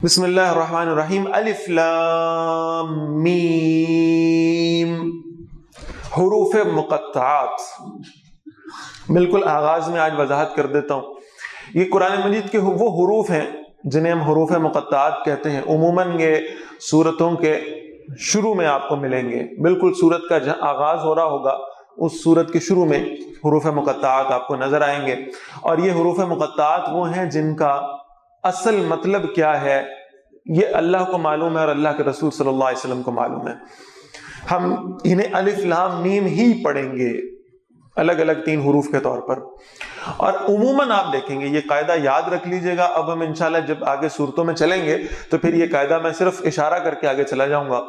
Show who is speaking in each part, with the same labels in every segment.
Speaker 1: بسم اللہ الرحمن الرحیم الف لام میم حروف مقطعات. بالکل آغاز میں آج وضاحت کر دیتا ہوں. یہ قرآن مجید کے وہ حروف ہیں جنہیں ہم حروف مقطعات کہتے ہیں. عموماً یہ سورتوں کے شروع میں آپ کو ملیں گے. بالکل سورت کا جہاں آغاز ہو رہا ہوگا اس سورت کے شروع میں حروف مقطعات آپ کو نظر آئیں گے. اور یہ حروف مقطعات وہ ہیں جن کا اصل مطلب کیا ہے یہ اللہ کو معلوم ہے اور اللہ کے رسول صلی اللہ علیہ وسلم کو معلوم ہے. ہم انہیں الف لام میم ہی پڑھیں گے الگ الگ 3 حروف کے طور پر. اور عموماً آپ دیکھیں گے یہ قاعدہ یاد رکھ لیجئے گا. اب ہم انشاءاللہ جب آگے صورتوں میں چلیں گے تو پھر یہ قاعدہ میں صرف اشارہ کر کے آگے چلا جاؤں گا.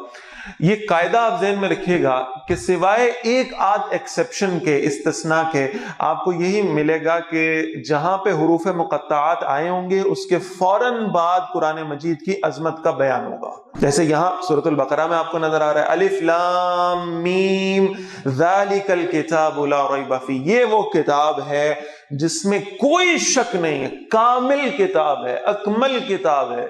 Speaker 1: یہ قاعدہ آپ ذہن میں رکھیے گا کہ سوائے ایک آدھ ایکسیپشن کے, استثناء کے, آپ کو یہی ملے گا کہ جہاں پہ حروف مقطعات آئے ہوں گے اس کے فوراً بعد قرآن مجید کی عظمت کا بیان ہوگا. جیسے یہاں سورۃ البقرہ میں آپ کو نظر آ رہا ہے الف لام میم ذالک الکتاب لا ریب فیہ. یہ وہ کتاب ہے جس میں کوئی شک نہیں ہے, کامل کتاب ہے, اکمل کتاب ہے.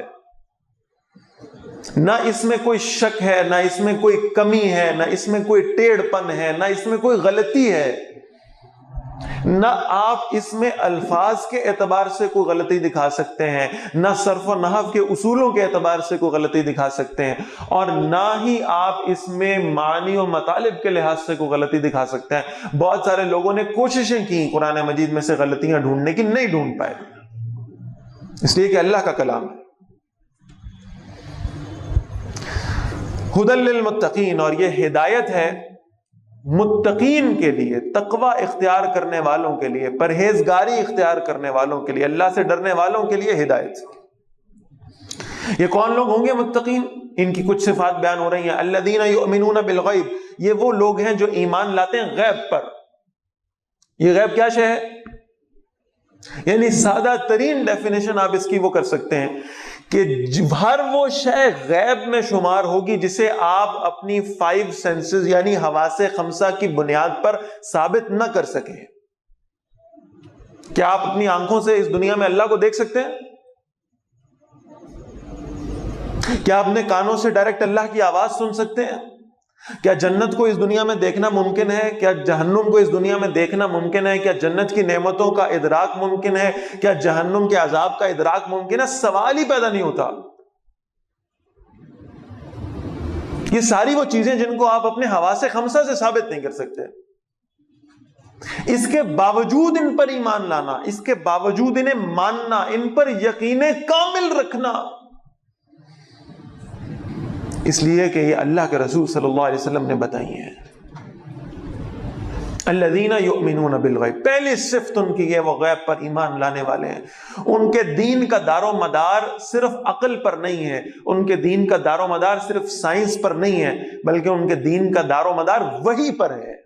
Speaker 1: نہ اس میں کوئی شک ہے, نہ اس میں کوئی کمی ہے, نہ اس میں کوئی ٹیڑھ پن ہے, نہ اس میں کوئی غلطی ہے. نہ آپ اس میں الفاظ کے اعتبار سے کوئی غلطی دکھا سکتے ہیں, نہ صرف و نحو کے اصولوں کے اعتبار سے کوئی غلطی دکھا سکتے ہیں, اور نہ ہی آپ اس میں معنی و مطالب کے لحاظ سے کوئی غلطی دکھا سکتے ہیں. بہت سارے لوگوں نے کوششیں کی قرآن مجید میں سے غلطیاں ڈھونڈنے کی, نہیں ڈھونڈ پائے, اس لیے کہ اللہ کا کلام ہے. ہدی للمتقین, اور یہ ہدایت ہے متقین کے لیے, تقوی اختیار کرنے والوں کے لیے, پرہیزگاری اختیار کرنے والوں کے لیے, اللہ سے ڈرنے والوں کے لیے ہدایت. یہ کون لوگ ہوں گے متقین؟ ان کی کچھ صفات بیان ہو رہی ہیں. الذین یؤمنون بالغیب, یہ وہ لوگ ہیں جو ایمان لاتے ہیں غیب پر. یہ غیب کیا شے ہے؟ یعنی سادہ ترین ڈیفینیشن آپ اس کی وہ کر سکتے ہیں کہ ہر وہ شے غیب میں شمار ہوگی جسے آپ اپنی 5 سینسز یعنی حواس 5 کی بنیاد پر ثابت نہ کر سکیں. کیا آپ اپنی آنکھوں سے اس دنیا میں اللہ کو دیکھ سکتے ہیں؟ کیا آپ اپنے کانوں سے ڈائریکٹ اللہ کی آواز سن سکتے ہیں؟ کیا جنت کو اس دنیا میں دیکھنا ممکن ہے؟ کیا جہنم کو اس دنیا میں دیکھنا ممکن ہے؟ کیا جنت کی نعمتوں کا ادراک ممکن ہے؟ کیا جہنم کے عذاب کا ادراک ممکن ہے؟ سوال ہی پیدا نہیں ہوتا. یہ ساری وہ چیزیں جن کو آپ اپنے حواس 5 سے ثابت نہیں کر سکتے. اس کے باوجود ان پر ایمان لانا, اس کے باوجود انہیں ماننا, ان پر یقین کامل رکھنا, اس لیے کہ یہ اللہ کے رسول صلی اللہ علیہ وسلم نے بتائی ہیں. الذین یؤمنون بالغیب, پہلی صفت ان کی یہ وہ غیب پر ایمان لانے والے ہیں. ان کے دین کا دار و مدار صرف عقل پر نہیں ہے, ان کے دین کا دار و مدار صرف سائنس پر نہیں ہے, بلکہ ان کے دین کا دار و مدار وحی پر ہے.